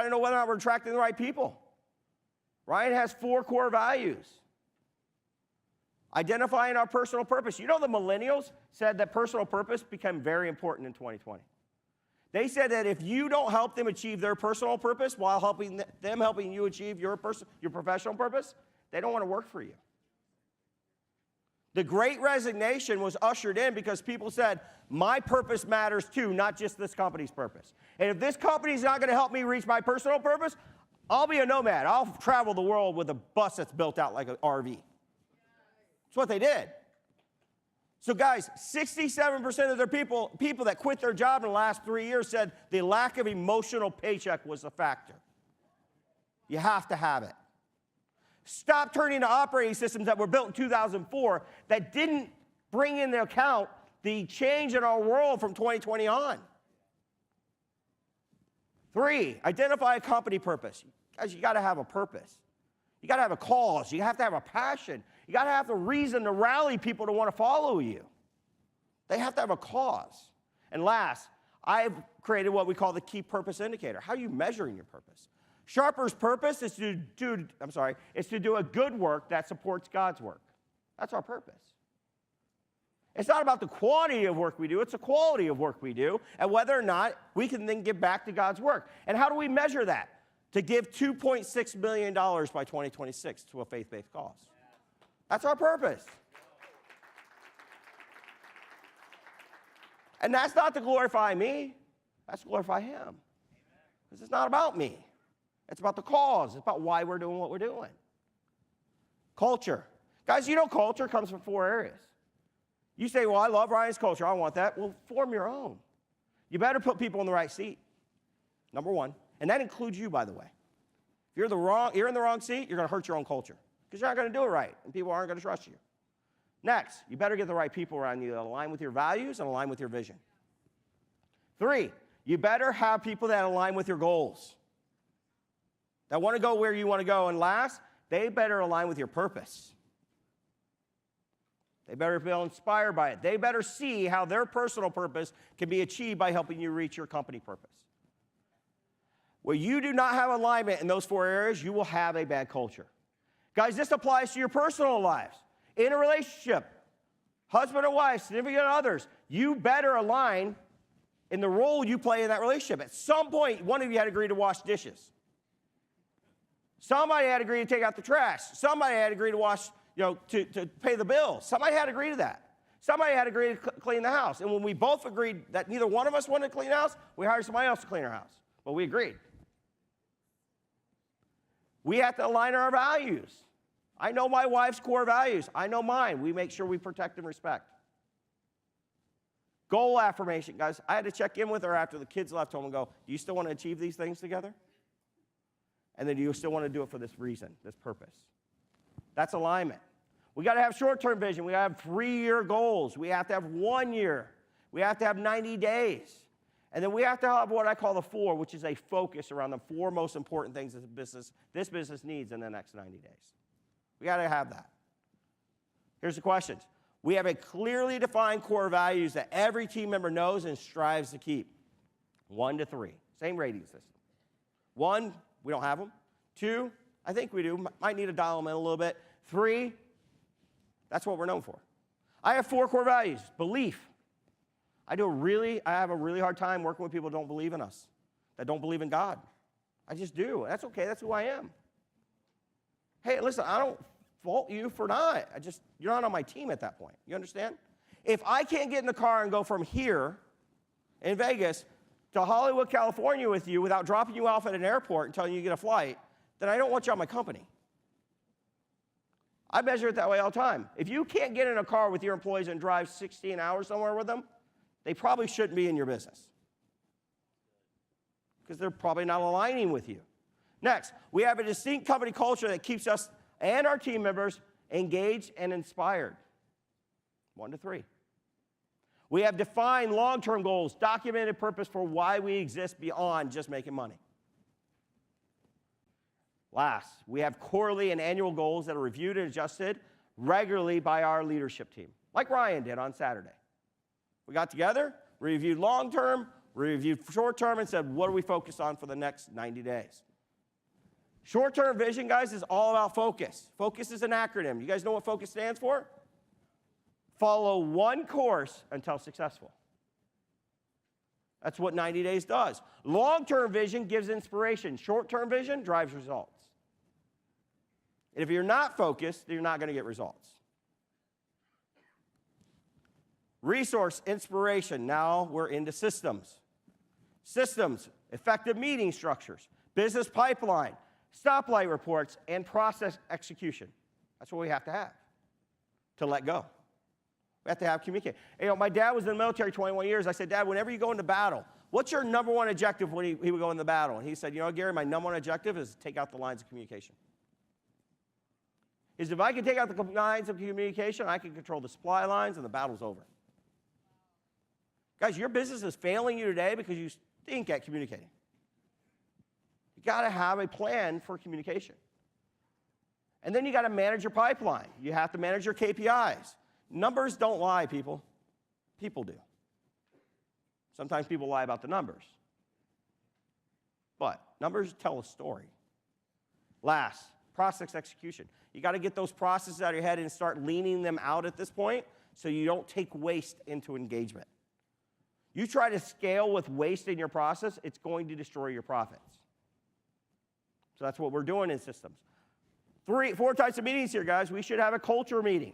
to know whether or not we're attracting the right people. Ryan has 4 core values. Identifying our personal purpose. You know, the millennials said that personal purpose became very important in 2020. They said that if you don't help them achieve their personal purpose while helping you achieve your professional purpose, they don't want to work for you. The Great Resignation was ushered in because people said, my purpose matters too, not just this company's purpose. And if this company's not going to help me reach my personal purpose, I'll be a nomad. I'll travel the world with a bus that's built out like an RV. That's what they did. So guys, 67% of their people that quit their job in the last 3 years said the lack of emotional paycheck was a factor. You have to have it. Stop turning to operating systems that were built in 2004 that didn't bring into account the change in our world from 2020 on. 3, identify a company purpose. Guys, you got to have a purpose. You got to have a cause. You have to have a passion. You got to have the reason to rally people to want to follow you. They have to have a cause. And last, I've created what we call the key purpose indicator. How are you measuring your purpose? Sharper's purpose is to do a good work that supports God's work. That's our purpose. It's not about the quantity of work we do, it's the quality of work we do, and whether or not we can then give back to God's work. And how do we measure that? To give $2.6 million by 2026 to a faith-based cause. That's our purpose. And that's not to glorify me, that's to glorify Him. Because it's not about me. It's about the cause. It's about why we're doing what we're doing. Culture. Guys, you know culture comes from 4 areas. You say, well, I love Ryan's culture. I want that. Well, form your own. You better put people in the right seat. Number 1. And that includes you, by the way. If you're in the wrong seat, you're going to hurt your own culture. Because you're not going to do it right. And people aren't going to trust you. Next, you better get the right people around you that align with your values and align with your vision. 3, you better have people that align with your goals. That want to go where you want to go. And last, they better align with your purpose. They better feel inspired by it. They better see how their personal purpose can be achieved by helping you reach your company purpose. Where you do not have alignment in those 4 areas, you will have a bad culture. Guys, this applies to your personal lives. In a relationship, husband and wife, significant others, you better align in the role you play in that relationship. At some point, one of you had to agree to wash dishes. Somebody had to agree to take out the trash. Somebody had to agree to wash, to pay the bills. Somebody had to agree to that. Somebody had to agree to clean the house. And when we both agreed that neither one of us wanted to clean the house, we hired somebody else to clean our house. But we agreed. We have to align our values. I know my wife's core values. I know mine. We make sure we protect and respect. Goal affirmation, guys. I had to check in with her after the kids left home and go, do you still want to achieve these things together? And then do you still want to do it for this reason, this purpose? That's alignment. We got to have short-term vision. We got to have 3-year goals. We have to have 1 year. We have to have 90 days. And then we have to have what I call the 4, which is a focus around the 4 most important things this business needs in the next 90 days. We got to have that. Here's the questions. We have a clearly defined core values that every team member knows and strives to keep. 1 to 3. Same rating system. 1, we don't have them. 2, I think we do. Might need to dial them in a little bit. 3, that's what we're known for. I have 4 core values. Belief. I have a really hard time working with people that don't believe in us, that don't believe in God. I just do. That's okay. That's who I am. Hey, listen, I don't fault you for not. You're not on my team at that point. You understand? If I can't get in the car and go from here in Vegas to Hollywood, California with you without dropping you off at an airport and telling you to get a flight, then I don't want you on my company. I measure it that way all the time. If you can't get in a car with your employees and drive 16 hours somewhere with them, they probably shouldn't be in your business because they're probably not aligning with you. Next, we have a distinct company culture that keeps us and our team members engaged and inspired. 1 to 3. We have defined long-term goals, documented purpose for why we exist beyond just making money. Last, we have quarterly and annual goals that are reviewed and adjusted regularly by our leadership team, like Ryan did on Saturday. We got together, reviewed long-term, We reviewed short-term and said, what do we focus on for the next 90 days? Short-term vision, guys, is all about focus. Focus is an acronym. You guys know what focus stands for? Follow one course until successful. That's what 90 days does. Long-term vision gives inspiration. Short-term vision drives results. And if you're not focused, you're not going to get results. Resource, inspiration. Now we're into systems. Systems, effective meeting structures, business pipeline, stoplight reports, and process execution. That's what we have to let go. We have to have communicate. You know, my dad was in the military 21 years. I said, Dad, whenever you go into battle, what's your number one objective when he would go into battle? And he said, you know, Gary, my number one objective is to take out the lines of communication. If I can take out the lines of communication, I can control the supply lines and the battle's over. Guys, your business is failing you today because you stink at communicating. You got to have a plan for communication. And then you got to manage your pipeline. You have to manage your KPIs. Numbers don't lie, people. People do. Sometimes people lie about the numbers. But numbers tell a story. Last, process execution. You got to get those processes out of your head and start leaning them out at this point so you don't take waste into engagement. You try to scale with waste in your process, it's going to destroy your profits. So that's what we're doing in systems. 4 types of meetings here, guys. We should have a culture meeting.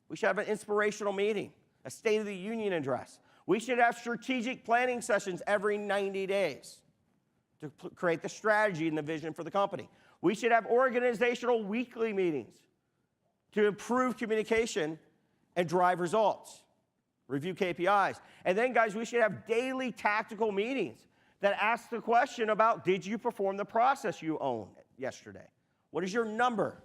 We should have an inspirational meeting, a State of the Union address. We should have strategic planning sessions every 90 days to create the strategy and the vision for the company. We should have organizational weekly meetings to improve communication and drive results, review KPIs. And then, guys, we should have daily tactical meetings that ask the question about, did you perform the process you owned yesterday? What is your number?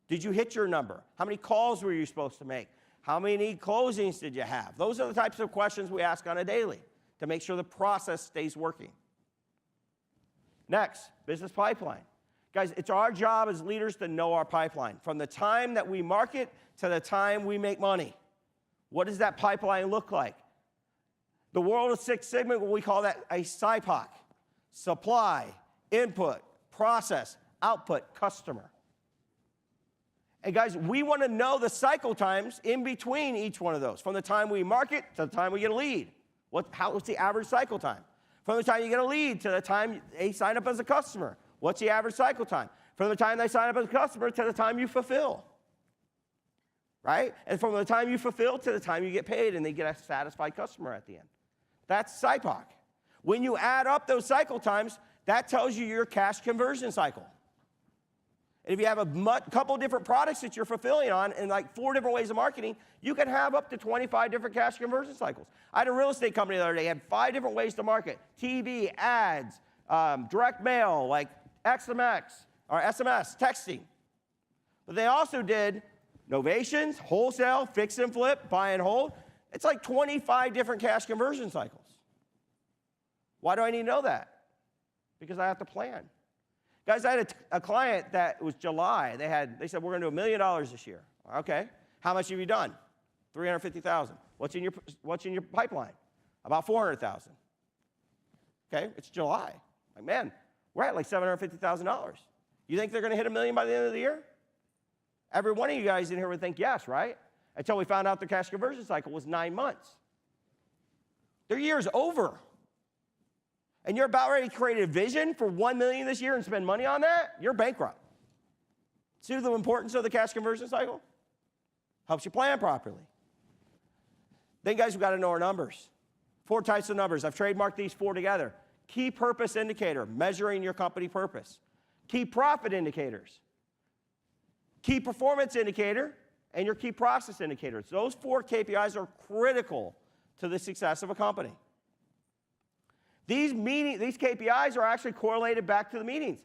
Did you hit your number? How many calls were you supposed to make? How many closings did you have? Those are the types of questions we ask on a daily to make sure the process stays working. Next, business pipeline. Guys, it's our job as leaders to know our pipeline. From the time that we market to the time we make money. What does that pipeline look like? The world of Six Sigma, we call that a SIPOC. Supply, input, process, output, customer. And guys, we want to know the cycle times in between each one of those. From the time we market to the time we get a lead. What's the average cycle time? From the time you get a lead to the time they sign up as a customer. What's the average cycle time? From the time they sign up as a customer to the time you fulfill. Right? And from the time you fulfill to the time you get paid and they get a satisfied customer at the end. That's SIPOC. When you add up those cycle times, that tells you your cash conversion cycle. And if you have a couple different products that you're fulfilling on and like 4 different ways of marketing, you can have up to 25 different cash conversion cycles. I had a real estate company the other day, had 5 different ways to market. TV, ads, direct mail, like SMS, texting. But they also did novations, wholesale, fix and flip, buy and hold. It's like 25 different cash conversion cycles. Why do I need to know that? Because I have to plan. Guys, I had a client that was July. They said, we're going to do $1 million this year. Okay. How much have you done? $350,000. What's in your pipeline? About $400,000. Okay, it's July. Like, man, we're at like $750,000. You think they're going to hit $1 million by the end of the year? Every one of you guys in here would think yes, right? Until we found out the cash conversion cycle was 9 months. Their year's over. And you're about ready to create a vision for $1 million this year and spend money on that, you're bankrupt. See the importance of the cash conversion cycle? Helps you plan properly. Then, guys, we've got to know our numbers. 4 types of numbers. I've trademarked these 4 together. Key purpose indicator, measuring your company purpose. Key profit indicators. Key performance indicator, and your key process indicators. Those 4 KPIs are critical to the success of a company. These KPIs are actually correlated back to the meetings.